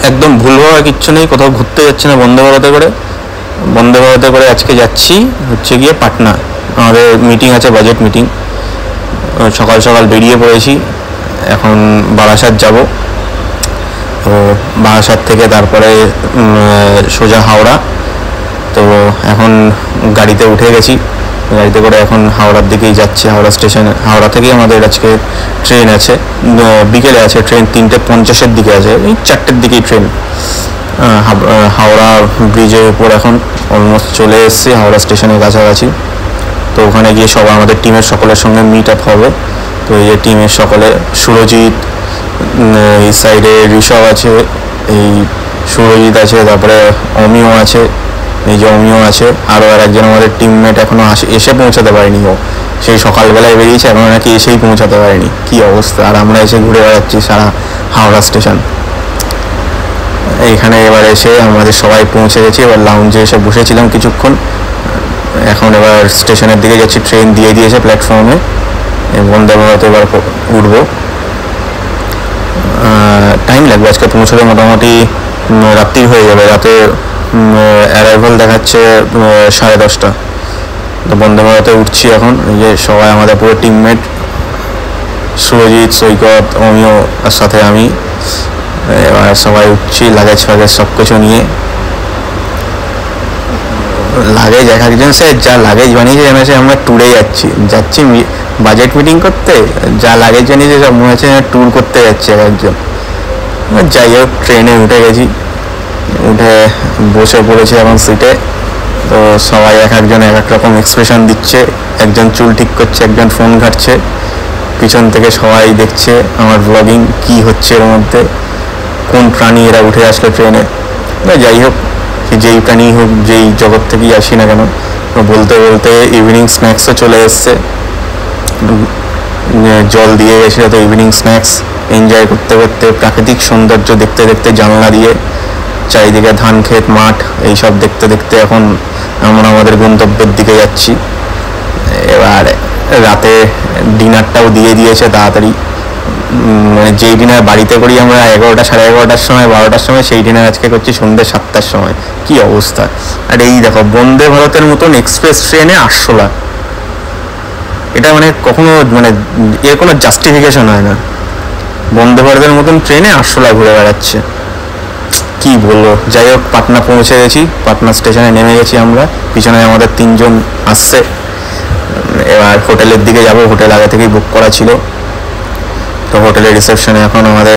একদম ভুল হওয়ার কিচ্ছু নেই, কোথাও ঘুরতে যাচ্ছি না বন্দে ভারতে করে। বন্দে ভারতে করে আজকে যাচ্ছি হচ্ছে গিয়ে পাটনা, আমাদের মিটিং আছে, বাজেট মিটিং। সকাল সকাল বেরিয়ে পড়েছি, এখন বারাসাত যাব। তো বারাসাত থেকে তারপরে সোজা হাওড়া। তো এখন গাড়িতে উঠে গেছি, গাড়িতে করে এখন হাওড়ার দিকেই যাচ্ছি, হাওড়া স্টেশনে। হাওড়া থেকেই আমাদের আজকে ট্রেন আছে, বিকেলে আছে ট্রেন, 3:50-এর দিকে আছে, এই 4টের দিকেই ট্রেন। হাওড়া ব্রিজের উপর এখন অলমোস্ট চলে এসেছি, হাওড়া স্টেশনের কাছাকাছি। তো ওখানে গিয়ে সব আমাদের টিমের সকলের সঙ্গে মিট আপ হবে। তো এই যে টিমের সকলে, সুরজিৎ, এই সাইডে ঋষভ আছে, এই সুরজিৎ আছে, তারপরে অমিয় আছে, এই যে অমিয় আছে, আরও একজন আমাদের টিমমেট এখনও এসে পৌঁছাতে পারেনি। ও সেই সকালবেলায় বেরিয়েছে, এখন নাকি এসেই পৌঁছাতে পারেনি। কী অবস্থা! আর আমরা এসে ঘুরে বেড়াচ্ছি সারা হাওড়া স্টেশন। এইখানে এবার এসে আমাদের সবাই পৌঁছে গেছি, এবার লাউঞ্জে এসে বসেছিলাম কিছুক্ষণ। এখন এবার স্টেশনের দিকে যাচ্ছি, ট্রেন দিয়ে দিয়েছে প্ল্যাটফর্মে, বন্দে ভারত এবার উঠবো। টাইম লাগবে আজকে পৌঁছতে, মোটামুটি রাত্রি হয়ে যাবে। রাতে অ্যারাইভাল দেখাচ্ছে 10:30। তো বন্দে ভারতে উঠছি এখন। এই যে সবাই আমাদের পুরো টিমমেট, সুরজিৎ, সৈকত, অমিয়, আর সাথে আমি। এবার সবাই উঠছি লাগেজ ফাগেজ সব কিছু নিয়ে। লাগেজ এক একজন সে যা লাগেজ বানিয়েছে যেন সে আমরা ট্যুরে যাচ্ছি বাজেট মিটিং করতে। যা লাগেজ বানিয়েছে সব মনে হচ্ছে ট্যুর করতে যাচ্ছে এক একজন। যাই হোক, ট্রেনে উঠে গেছি, উঠে বসে পড়েছি এখন সিটে। তো সবাই এক একজন এক এক রকম এক্সপ্রেশন দিচ্ছে, একজন চুল ঠিক করছে, একজন ফোন ঘাটছে, পিছন থেকে সবাই দেখছে আমার ব্লগিং কি হচ্ছে এর মধ্যে, কোন প্রাণী এরা উঠে আসলো ট্রেনে। যাই হোক, যেই প্রাণী হোক, যেই জগৎ থেকেই আসি না কেন, বলতে বলতে ইভিনিং স্ন্যাক্সও চলে এসছে। জল দিয়ে গেছিলো, তো ইভিনিং স্ন্যাক্স এনজয় করতে করতে, প্রাকৃতিক সৌন্দর্য দেখতে দেখতে, জানলা দিয়ে চারিদিকে ধান ক্ষেত, মাঠ, এইসব দেখতে দেখতে এখন আমরা আমাদের গন্তব্যের দিকে যাচ্ছি। এবার রাতে ডিনারটাও দিয়ে দিয়েছে তাড়াতাড়ি, মানে যেই ডিনার বাড়িতে করি আমরা 11টা, 11:30-র সময়, 12টার সময়, সেই ডিনার আজকে করছি সন্ধ্যে 7টার সময়। কি অবস্থা! আর এই দেখো, বন্দে ভারতের মতন এক্সপ্রেস ট্রেনে 800 লাখ, এটা মানে কখনো, মানে এর কোনো জাস্টিফিকেশন হয় না। বন্দে ভারতের মতন ট্রেনে 800 লাখ ঘুরে বেড়াচ্ছে, কি বলবো। যাই হোক, পাটনা পৌঁছে গেছি, পাটনা স্টেশনে নেমে গেছি আমরা। পিছনে আমাদের 3 জন আসছে। এবার হোটেলের দিকে যাব, হোটেল আগে থেকেই বুক করা ছিল। তো হোটেলের রিসেপশনে এখন আমাদের